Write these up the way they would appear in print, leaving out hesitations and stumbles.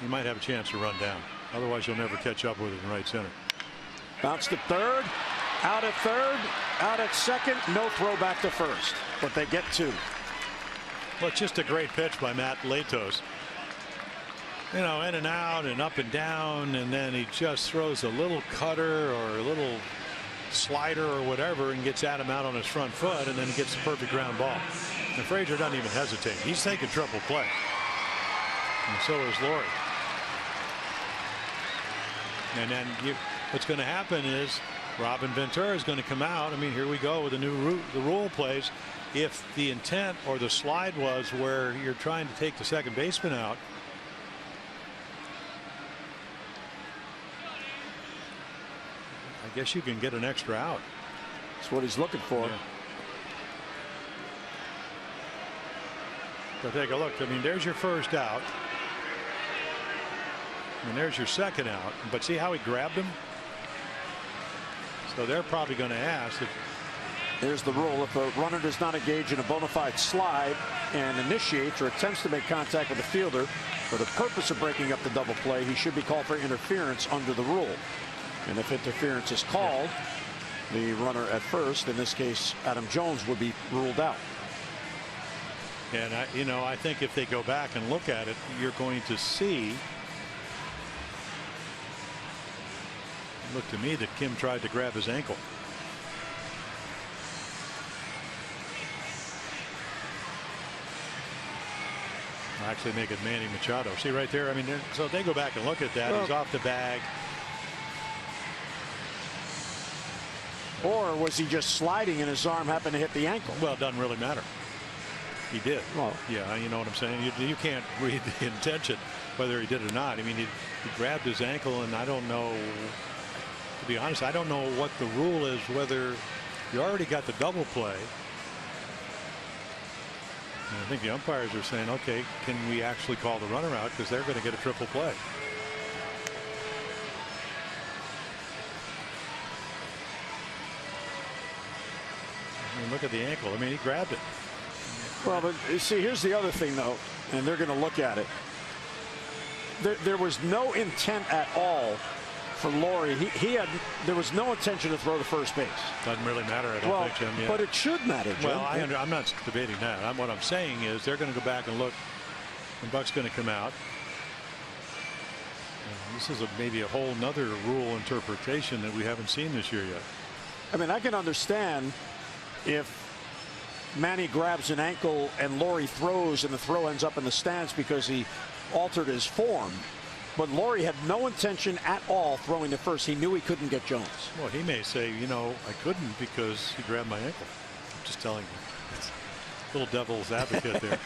you might have a chance to run down. Otherwise, you'll never catch up with it in right center. Bounce to third, out at third, out at second, no throw back to first, but they get 2. Well, it's just a great pitch by Matt Latos. You know, in and out and up and down, and then he just throws a little cutter or a little slider or whatever and gets Adam out on his front foot, and then he gets the perfect ground ball. And Frazier doesn't even hesitate. He's taking triple play. And so is Laurie. And then what's going to happen is Robin Ventura is going to come out. I mean, here we go with the new the rule plays. If the intent or the slide was where you're trying to take the second baseman out, I guess you can get an extra out. That's what he's looking for. Yeah. So take a look. I mean, there's your first out. And there's your second out. But see how he grabbed him? So they're probably going to ask if. Here's the rule. If a runner does not engage in a bona fide slide and initiates or attempts to make contact with the fielder for the purpose of breaking up the double play, he should be called for interference under the rule. And if interference is called, the runner at first, in this case Adam Jones, would be ruled out. And I think if they go back and look at it, you're going to see. It looked to me that Kim tried to grab his ankle. Actually make it Manny Machado. See right there. I mean, so they go back and look at that. Well, he's off the bag. Or was he just sliding and his arm happened to hit the ankle? Well, it doesn't really matter. He did. Well, yeah, you know what I'm saying. You can't read the intention whether he did or not. I mean, he grabbed his ankle, and I don't know. To be honest, I don't know what the rule is. Whether you already got the double play. And I think the umpires are saying, okay, can we actually call the runner out because they're going to get a triple play. I mean, look at the ankle. I mean, he grabbed it. Well, but you see, here's the other thing, though, and they're going to look at it. There was no intent at all for Laurie. There was no intention to throw to first base. Doesn't really matter, I don't think, Jim. Yeah. But it should matter, Jim. Well, I'm not debating that. What I'm saying is they're going to go back and look, and Buck's going to come out. And this is maybe a whole nother rule interpretation that we haven't seen this year yet. I mean, I can understand if Manny grabs an ankle and Laurie throws and the throw ends up in the stands because he altered his form. But Laurie had no intention at all throwing to first. He knew he couldn't get Jones. Well, he may say, I couldn't because he grabbed my ankle. I'm just telling you. It's a little devil's advocate there.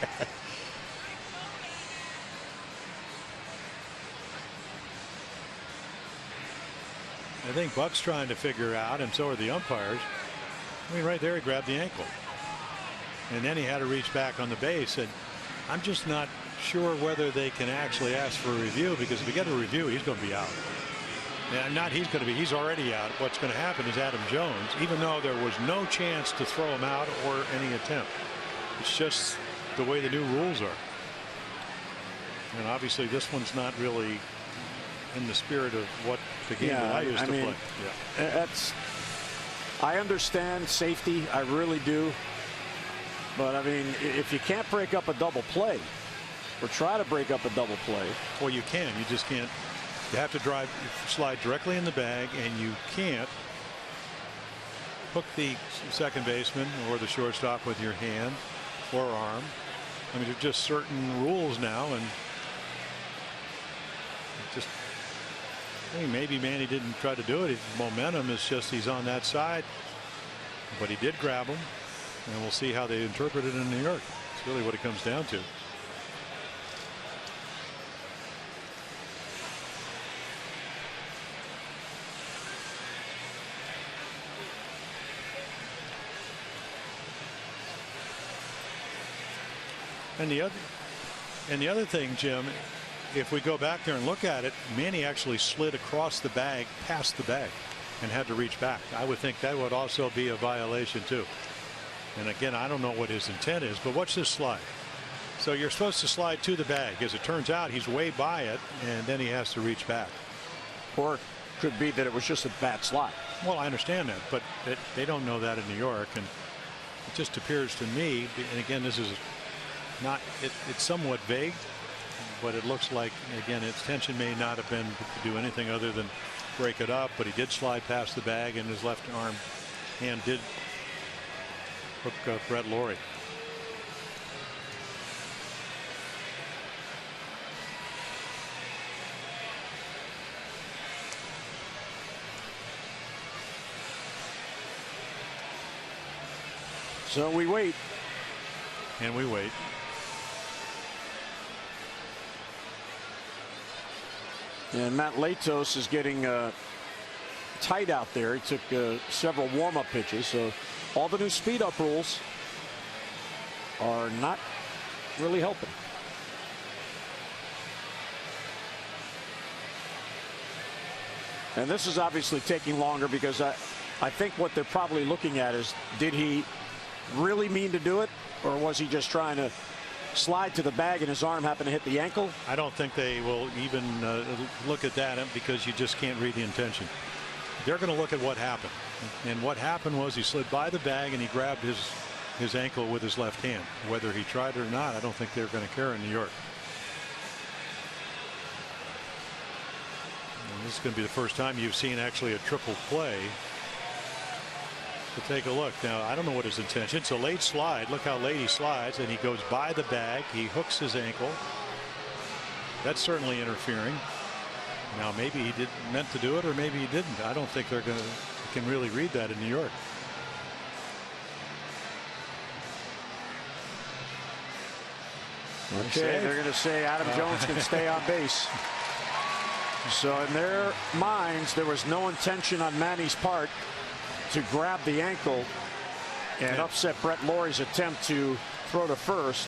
I think Buck's trying to figure out, and so are the umpires. I mean, right there, he grabbed the ankle. And then he had to reach back on the base. And I'm just not sure whether they can actually ask for a review, because if we get a review, he's going to be out. And he's already out. What's going to happen is Adam Jones, even though there was no chance to throw him out or any attempt. It's just the way the new rules are. And obviously this one's not really in the spirit of what the game that I used to play. Yeah. I understand safety. I really do. But I mean, if you can't break up a double play or try to break up a double play. Well, you can. You just can't. You have to slide directly in the bag, and you can't hook the second baseman or the shortstop with your hand or arm. I mean, there's just certain rules now, and I mean, maybe Manny didn't try to do it. His momentum is just he's on that side, but he did grab him, and we'll see how they interpret it in New York. It's really what it comes down to. And the other thing, Jim, if we go back there and look at it, Manny actually slid across the bag, past the bag, and had to reach back. I would think that would also be a violation too. And again, I don't know what his intent is, but watch this slide. So you're supposed to slide to the bag. As it turns out, he's way by it, and then he has to reach back. Or it could be that it was just a bad slide. Well, I understand that, but they don't know that in New York, and it just appears to me, and again, this is not, it's somewhat vague, but it looks like, again, its intention may not have been to do anything other than break it up, but he did slide past the bag, and his left hand did hook Brett Lawrie. So we wait. And we wait. And Matt Latos is getting tight out there. He took several warm-up pitches. So all the new speed-up rules are not really helping. And this is obviously taking longer because I think what they're probably looking at is, did he really mean to do it, or was he just trying to slide to the bag and his arm happened to hit the ankle? I don't think they will even look at that because you just can't read the intention. They're going to look at what happened, and what happened was he slid by the bag and he grabbed his ankle with his left hand. Whether he tried it or not, I don't think they're going to care in New York. And this is going to be the first time you've seen actually a triple play. To take a look now, I don't know what his intention. It's a late slide. Look how late he slides, and he goes by the bag. He hooks his ankle. That's certainly interfering. Now maybe he meant to do it, or maybe he didn't. I don't think they're going to can really read that in New York. Okay, they're going to say Adam Jones can stay on base. So in their minds, there was no intention on Manny's part to grab the ankle and upset Brett Lawrie's attempt to throw to first.